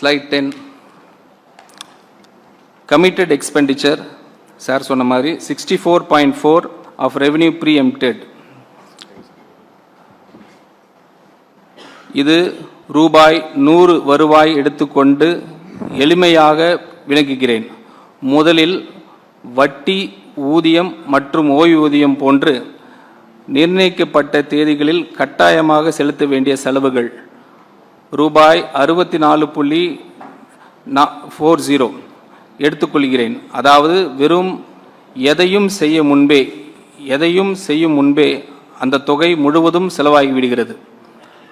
Slide 10. Committed expenditure, sir சொன்ன மாதிரி 64.4 of revenue preempted. இது ரூபாய் 100 வருவாய் எடுத்துக்கொண்டு எளிமையாக விளக்குகிறேன். முதலில் வட்டி, ஊதியம் மற்றும் ஓய்வூதியம் போன்று நிர்ணயிக்கப்பட்ட தேதிகளில் கட்டாயமாக செலுத்த வேண்டிய செலவுகள் ரூபாய் 64.40 எடுத்துக்கொள்கிறேன். அதாவது வெறும் எதையும் செய்யும் முன்பே அந்த தொகை முழுவதும் செலவாகிவிடுகிறது.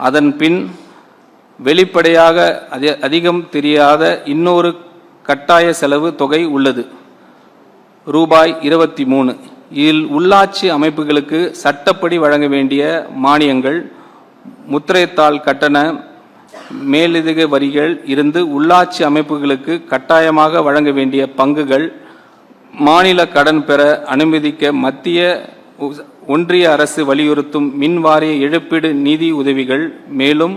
அதன் பின் வெளிப்படையாக அதிகம் தெரியாத இன்னொரு கட்டாய செலவு தொகை உள்ளது, ரூபாய் 23. இதில் உள்ளாட்சி அமைப்புகளுக்கு சட்டப்படி வழங்க வேண்டிய மானியங்கள், முத்திரைத்தாள் கட்டண மேலதிக வரிகள் இருந்து உள்ளாட்சி அமைப்புகளுக்கு கட்டாயமாக வழங்க வேண்டிய பங்குகள், மாநில கடன் பெற அனுமதிக்க மத்திய ஒன்றிய அரசு வலியுறுத்தும் மின்வாரிய இழப்பீடு நிதி உதவிகள், மேலும்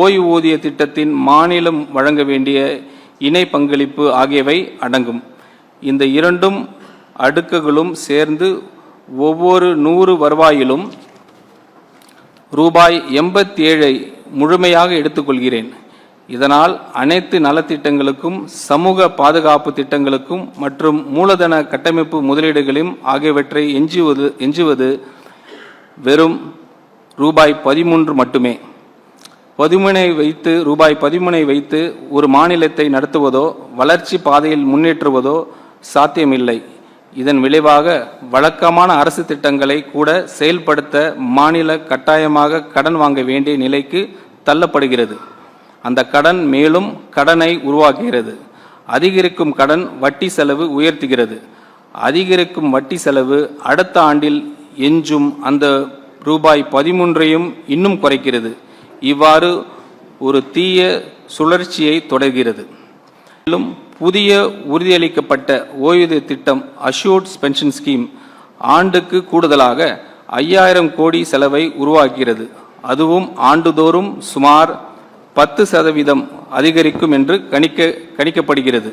ஓய்வூதிய திட்டத்தின் மாநிலம் வழங்க வேண்டிய இணை பங்களிப்பு ஆகியவை அடங்கும். இந்த இரண்டும் அடுக்குகளும் சேர்ந்து ஒவ்வொரு 100 வருவாயிலும் ரூபாய் 87 முழுமையாக எடுத்துக்கொள்கிறேன். இதனால் அனைத்து நலத்திட்டங்களுக்கும், சமூக பாதுகாப்பு திட்டங்களுக்கும் மற்றும் மூலதன கட்டமைப்பு முதலீடுகளையும் ஆகியவற்றை எஞ்சுவது வெறும் ரூபாய் 13 மட்டுமே. ரூபாய் 13 வைத்து ஒரு மாநிலத்தை நடத்துவதோ வளர்ச்சி பாதையில் முன்னேற்றுவதோ சாத்தியமில்லை. இதன் விளைவாக வழக்கமான அரசு திட்டங்களை கூட செயல்படுத்த மாநில கட்டாயமாக கடன் வாங்க வேண்டிய நிலைக்கு தள்ளப்படுகிறது. அந்த கடன் மேலும் கடனை உருவாக்குகிறது. அதிகரிக்கும் கடன் வட்டி செலவு உயர்த்துகிறது. அதிகரிக்கும் வட்டி செலவு அடுத்த ஆண்டில் எஞ்சும் அந்த ரூபாய் 13ஐயும் இன்னும் குறைக்கிறது. இவ்வாறு ஒரு தீய சுழற்சியை தொடர்கிறது. மேலும் புதிய உறுதியளிக்கப்பட்ட ஓய்வூதிய திட்டம் அஷ்யூர்ட் பென்ஷன் ஸ்கீம் ஆண்டுக்கு கூடுதலாக 5000 கோடி செலவை உருவாக்குகிறது. அதுவும் ஆண்டுதோறும் சுமார் 10% அதிகரிக்கும் என்று கணிக்கப்படுகிறது.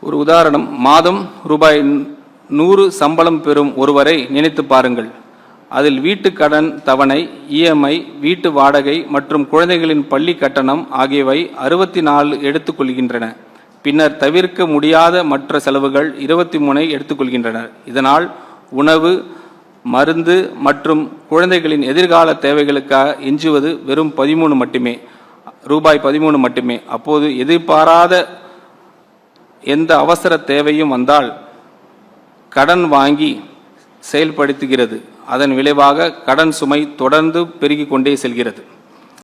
ஒரு உதாரணம், மாதம் ரூபாய் 100 சம்பளம் பெறும் ஒருவரை நினைத்து பாருங்கள். அதில் வீட்டு கடன் தவணை, இஎம்ஐ, வீட்டு வாடகை மற்றும் குழந்தைகளின் பள்ளி கட்டணம் ஆகியவை 64 எடுத்துக்கொள்கின்றன. பின்னர் தவிர்க்க முடியாத மற்ற செலவுகள் 23 எடுத்துக்கொள்கின்றனர். இதனால் உணவு, மருந்து மற்றும் குழந்தைகளின் எதிர்கால தேவைகளுக்காக எஞ்சுவது வெறும் ரூபாய் 13 மட்டுமே. அப்போது எதிர்பாராத எந்த அவசர தேவையும் வந்தால் கடன் வாங்கி செயல்படுத்துகிறது. அதன் விளைவாக கடன் சுமை தொடர்ந்து பெருகிக் கொண்டே செல்கிறது.